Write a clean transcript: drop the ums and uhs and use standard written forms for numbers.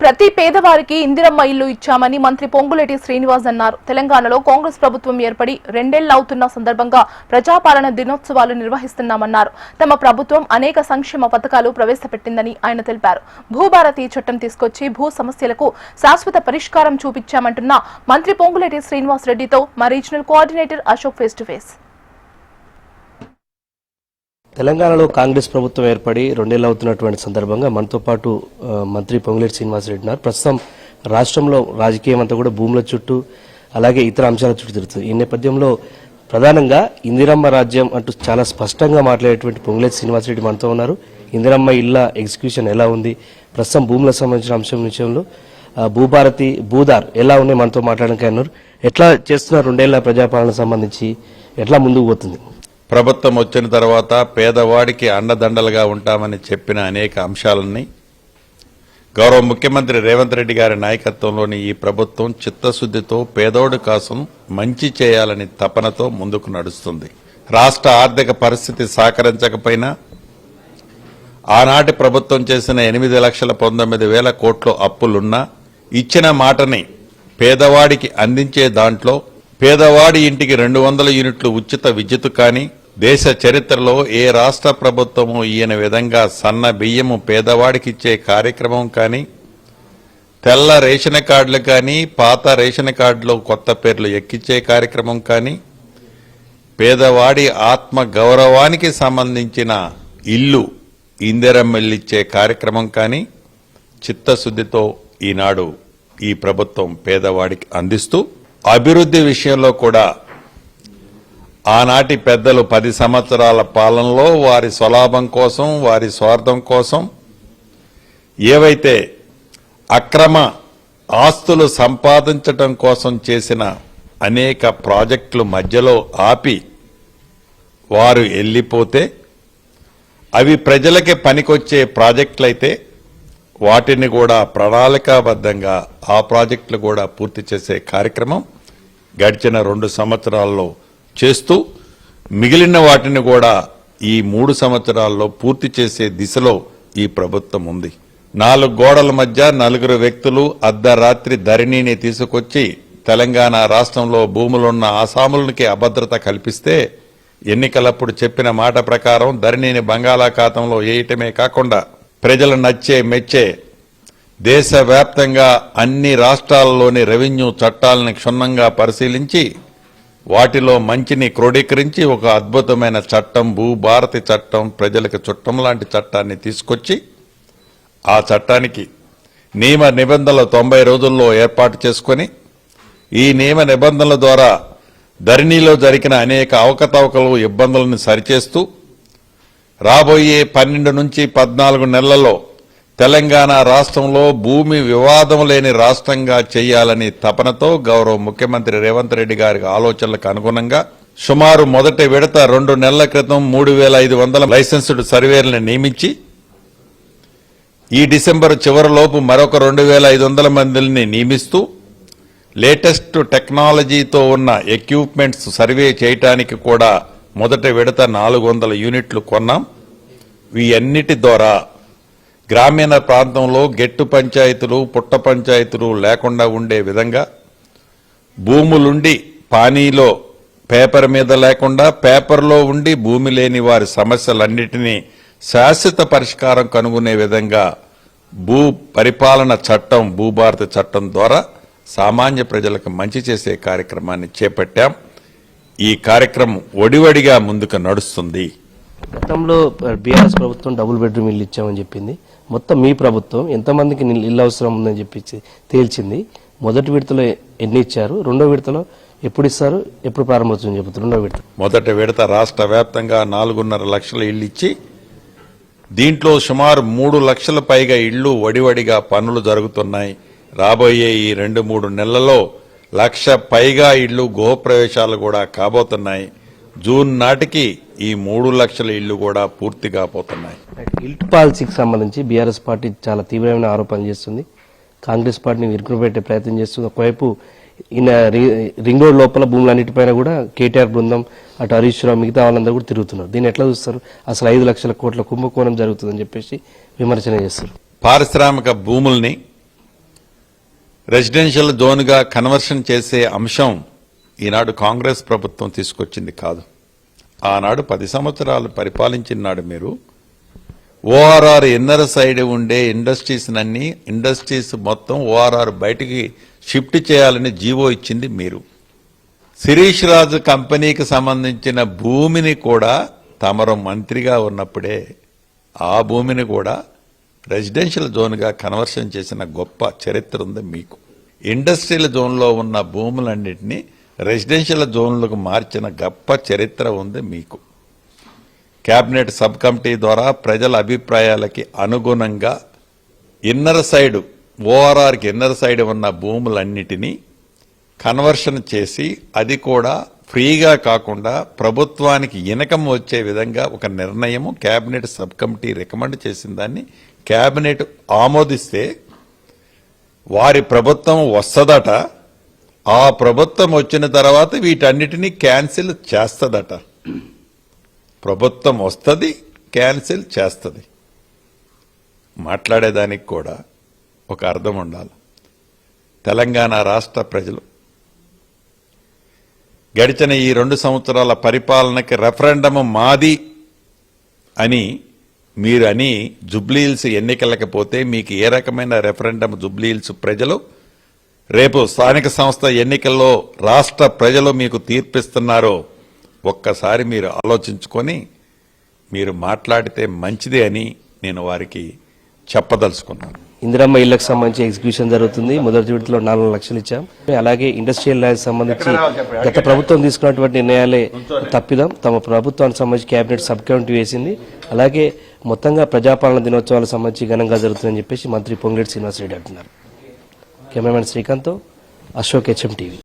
ప్రతి పేదవారికి ఇందిరమ్మ ఇల్లు ఇచ్చామని మంత్రి పొంగులేటి శ్రీనివాస్ అన్నారు. తెలంగాణలో కాంగ్రెస్ ప్రభుత్వం ఏర్పడి 2 ఏళ్లు అవుతున్న సందర్భంగా ప్రజాపాలన దినోత్సవాలు నిర్వహిస్తున్నామన్నారు. తమ ప్రభుత్వం అనేక సంక్షేమ పథకాలు ప్రవేశపెట్టిందని ఆయన తెలిపారు. భూభారతి చట్టం తీసుకొచ్చి భూ సమస్యలకు శాశ్వత పరిష్కారం చూపించామంటున్న మంత్రి పొంగులేటి శ్రీనివాస్ రెడ్డితో మా regional coordinator Ashok face to face. తెలంగాణలో కాంగ్రెస్ ప్రభుత్వం ఏర్పడి 2 ఏళ్లు అవుతున్నటువంటి సందర్భంగా మనతో పాటు మంత్రి పొంగులేటి శ్రీనివాస్ రెడ్డి ఉన్నారు. ప్రస్తుతం రాష్ట్రంలో రాజకీయం అంతా కూడా భూముల చుట్టూ అలాగే ఇతర అంశాల చుట్టూ తిరుగుతుంది. ఈ నేపథ్యంలో ప్రధానంగా ఇందిరమ్మ రాజ్యం అంటూ చాలా స్పష్టంగా మాట్లాడేటువంటి పొంగులేటి శ్రీనివాస్ రెడ్డి మనతో ఉన్నారు. ఇందిరమ్మ ఇళ్ల ఎగ్జిక్యూషన్ ఎలా ఉంది, ప్రస్తుతం భూములకు సంబంధించిన అంశం విషయంలో భూభారతి భూదార్ ఎలా ఉన్నాయి మనతో మాట్లాడడానికి అన్నారు. ఎట్లా చేస్తున్నారు 2 ఏళ్ల ప్రజాపాలన సంబంధించి ఎట్లా ముందుకు పోతుంది? ప్రభుత్వం వచ్చిన తర్వాత పేదవాడికి అండదండలుగా ఉంటామని చెప్పిన అనేక అంశాలని గౌరవ ముఖ్యమంత్రి రేవంత్ రెడ్డి గారి నాయకత్వంలోని ఈ ప్రభుత్వం చిత్తశుద్ధితో పేదోడి కోసం మంచి చేయాలని తపనతో ముందుకు నడుస్తుంది. రాష్ట్ర ఆర్థిక పరిస్థితి సహకరించకపోయినా ఆనాటి ప్రభుత్వం చేసిన 8,19,000 కోట్ల అప్పులున్నా ఇచ్చిన మాటని పేదవాడికి అందించే దాంట్లో పేదవాడి ఇంటికి 200 యూనిట్లు ఉచిత విద్యుత్ కానీ, దేశ చరిత్రలో ఏ రాష్ట్ర ప్రభుత్వము ఈయన విధంగా సన్న బియ్యము పేదవాడికి ఇచ్చే కార్యక్రమం కానీ, తెల్ల రేషన్ కార్డులు కానీ, పాత రేషన్ కార్డులో కొత్త పేర్లు ఎక్కించే కార్యక్రమం కానీ, పేదవాడి ఆత్మ గౌరవానికి సంబంధించిన ఇల్లు ఇందిరమ్మ ఇల్లు ఇచ్చే కార్యక్రమం కానీ చిత్తశుద్ధితో ఈనాడు ఈ ప్రభుత్వం పేదవాడికి అందిస్తూ, అభివృద్ధి విషయంలో కూడా ఆనాటి పెద్దలు 10 సంవత్సరాల పాలనలో వారి స్వలాభం కోసం, వారి స్వార్థం కోసం ఏవైతే అక్రమ ఆస్తులు సంపాదించటం కోసం చేసిన అనేక ప్రాజెక్టులు మధ్యలో ఆపి వారు వెళ్ళిపోతే అవి ప్రజలకి పనికొచ్చే ప్రాజెక్టులైతే వాటిని కూడా ప్రణాళికాబద్ధంగా ఆ ప్రాజెక్టులు కూడా పూర్తి చేసే కార్యక్రమం గడిచిన 2 సంవత్సరాల్లో చేస్తూ మిగిలిన వాటిని కూడా ఈ 3 సంవత్సరాల్లో పూర్తి చేసే దిశలో ఈ ప్రభుత్వం ఉంది. 4 గోడల మధ్య 4 వ్యక్తులు అర్ధరాత్రి ధరణిని తీసుకొచ్చి తెలంగాణ రాష్ట్రంలో భూములున్న ఆసాములకి అభద్రత కల్పిస్తే ఎన్నికలప్పుడు చెప్పిన మాట ప్రకారం ధరణిని బంగాళాఖాతంలో వేయటమే కాకుండా ప్రజలు నచ్చే మెచ్చే దేశవ్యాప్తంగా అన్ని రాష్ట్రాల్లోని రెవెన్యూ చట్టాలను క్షుణ్ణంగా పరిశీలించి వాటిలో మంచిని క్రోడీకరించి ఒక అద్భుతమైన చట్టం భూభారతి చట్టం, ప్రజలకు చుట్టం లాంటి చట్టాన్ని తీసుకొచ్చి ఆ చట్టానికి నియమ నిబంధనలు 90 రోజుల్లో ఏర్పాటు చేసుకుని ఈ నియమ నిబంధనల ద్వారా ధరణిలో జరిగిన అనేక అవకతవకలు ఇబ్బందులను సరిచేస్తూ రాబోయే 12 నుంచి 14 నెలల్లో తెలంగాణ రాష్ట్రంలో భూమి వివాదం లేని రాష్ట్రంగా చేయాలని తపనతో గౌరవ ముఖ్యమంత్రి రేవంత్ రెడ్డి గారి ఆలోచనలకు అనుగుణంగా సుమారు మొదటి విడత 2 నెలల క్రితం 3,500 లైసెన్స్డ్ సర్వేలను నియమించి ఈ డిసెంబర్ చివరిలోపు మరొక 2,500 మందిని నియమిస్తూ లేటెస్ట్ టెక్నాలజీతో ఉన్న ఎక్విప్మెంట్స్ సర్వే చేయడానికి కూడా మొదటి విడత 400 యూనిట్లు కొన్నాం. వీటన్నిటి ద్వారా గ్రామీణ ప్రాంతంలో గెట్టు పంచాయతీలు, పుట్ట పంచాయతీలు లేకుండా ఉండే విధంగా భూములుండి పానీలో పేపర్ మీద లేకుండా పేపర్లో ఉండి భూమి లేని వారి సమస్యలన్నిటినీ శాశ్వత పరిష్కారం కనుగొనే విధంగా భూ పరిపాలన చట్టం భూభారతి చట్టం ద్వారా సామాన్య ప్రజలకు మంచి చేసే కార్యక్రమాన్ని చేపట్టాం. ఈ కార్యక్రమం ఒడివడిగా ముందుకు నడుస్తుంది. గతంలో బీఆర్ఎస్ ప్రభుత్వం డబుల్ బెడ్రూమ్ ఇల్లు ఇచ్చామని చెప్పింది. మొత్తం మీ ప్రభుత్వం ఎంతమందికి ఇల్లు అవసరం ఉందని చెప్పి తేల్చింది. మొదటి విడతలో ఎన్ని ఇచ్చారు, రెండో విడతలో ఎప్పుడు ఇస్తారు, ఎప్పుడు ప్రారంభోత్సవం చెబుతారు? రెండో విడత మొదటి విడత రాష్ట్ర వ్యాప్తంగా 4.5 లక్షల ఇళ్లు ఇచ్చి దీంట్లో సుమారు 3 లక్షల పైగా ఇళ్లు వడివడిగా పనులు జరుగుతున్నాయి. రాబోయే ఈ 2-3 నెలల్లో 1 లక్ష పైగా ఇళ్లు గృహప్రవేశాలు కూడా కాబోతున్నాయి. జూన్ నాటికి ఈ 3 లక్షల ఇళ్లు కూడా పూర్తి కాబోతున్నాయి. ఇల్ట్ పాలసీకి సంబంధించి బీఆర్ఎస్ పార్టీ చాలా తీవ్రమైన ఆరోపణలు చేస్తుంది. కాంగ్రెస్ పార్టీని ఇరుకుపెట్టే ప్రయత్నం చేస్తుంది. ఒకవైపు ఈయన రింగ్ రోడ్ లోపల భూములన్నిటిపైన కూడా కేటీఆర్ బృందం, అటు హరీష్ రావు, మిగతా వాళ్ళందరూ కూడా తిరుగుతున్నారు. దీన్ని ఎట్లా చూస్తారు? అసలు 5 లక్షల కోట్ల కుంభకోణం జరుగుతుందని చెప్పేసి విమర్శన చేస్తారు. పారిశ్రామిక భూముల్ని రెసిడెన్షియల్ జోన్గా కన్వర్షన్ చేసే అంశం ఈనాడు కాంగ్రెస్ ప్రభుత్వం తీసుకొచ్చింది కాదు. ఆనాడు 10 సంవత్సరాలు పరిపాలించిన నాడు మీరు ఓఆర్ఆర్ ఇన్నర్ సైడ్ ఉండే ఇండస్ట్రీస్ మొత్తం ఓఆర్ఆర్ బయటికి షిఫ్ట్ చేయాలని జీవో ఇచ్చింది మీరు. శిరీష్ రాజు కంపెనీకి సంబంధించిన భూమిని కూడా తమరు మంత్రిగా ఉన్నప్పుడే ఆ భూమిని కూడా రెసిడెన్షియల్ జోన్గా కన్వర్షన్ చేసిన గొప్ప చరిత్ర ఉంది మీకు. ఇండస్ట్రియల్ జోన్లో ఉన్న భూములన్నింటినీ రెసిడెన్షియల్ జోన్లకు మార్చిన గొప్ప చరిత్ర ఉంది మీకు. కేబినెట్ సబ్ కమిటీ ద్వారా ప్రజల అభిప్రాయాలకి అనుగుణంగా ఇన్నర్ సైడ్ ఓఆర్ఆర్కి ఇన్నర్ సైడ్ ఉన్న భూములన్నిటినీ కన్వర్షన్ చేసి అది కూడా ఫ్రీగా కాకుండా ప్రభుత్వానికి ఇనకం వచ్చే విధంగా ఒక నిర్ణయము కేబినెట్ సబ్ కమిటీ రికమెండ్ చేసిన దాన్ని కేబినెట్ ఆమోదిస్తే వారి ప్రభుత్వం వస్తదట. ఆ ప్రభుత్వం వచ్చిన తర్వాత వీటన్నిటినీ క్యాన్సిల్ చేస్తదట. ప్రభుత్వం వస్తుంది, క్యాన్సిల్ చేస్తుంది. మాట్లాడేదానికి కూడా ఒక అర్థం ఉండాలి. తెలంగాణ రాష్ట్ర ప్రజలు గడిచిన ఈ 2 సంవత్సరాల పరిపాలనకి రెఫరెండము మాది అని మీరు అని జుబ్లీహిల్స్ ఎన్నికలకు పోతే మీకు ఏ రకమైన రెఫరెండం జుబ్లీహిల్స్ ప్రజలు రేపు స్థానిక సంస్థ ఎన్నికల్లో రాష్ట్ర ప్రజలు మీకు తీర్పిస్తున్నారో ఒక్కసారి మీరు ఆలోచించుకొని మీరు మాట్లాడితే మంచిదే అని నేను వారికి చెప్పదలుచుకున్నాను. ఇందిరమ్మ ఇళ్లకు సంబంధించి ఎగ్జిక్యూషన్ జరుగుతుంది. మొదటి విడతలో 4 లక్షలు ఇచ్చాం. అలాగే ఇండస్ట్రియల్ ల్యాండ్ సంబంధించి గత ప్రభుత్వం తీసుకున్నటువంటి నిర్ణయాలే తప్పిదం. తమ ప్రభుత్వానికి సంబంధించి కేబినెట్ సబ్ కమిటీ వేసింది. అలాగే మొత్తంగా ప్రజాపాలన దినోత్సవాలకు సంబంధించి ఘనంగా జరుగుతుందని చెప్పేసి మంత్రి పొంగులేటి శ్రీనివాసరెడ్డి అంటున్నారు. Cameraman Srikanth, Ashok, HM TV.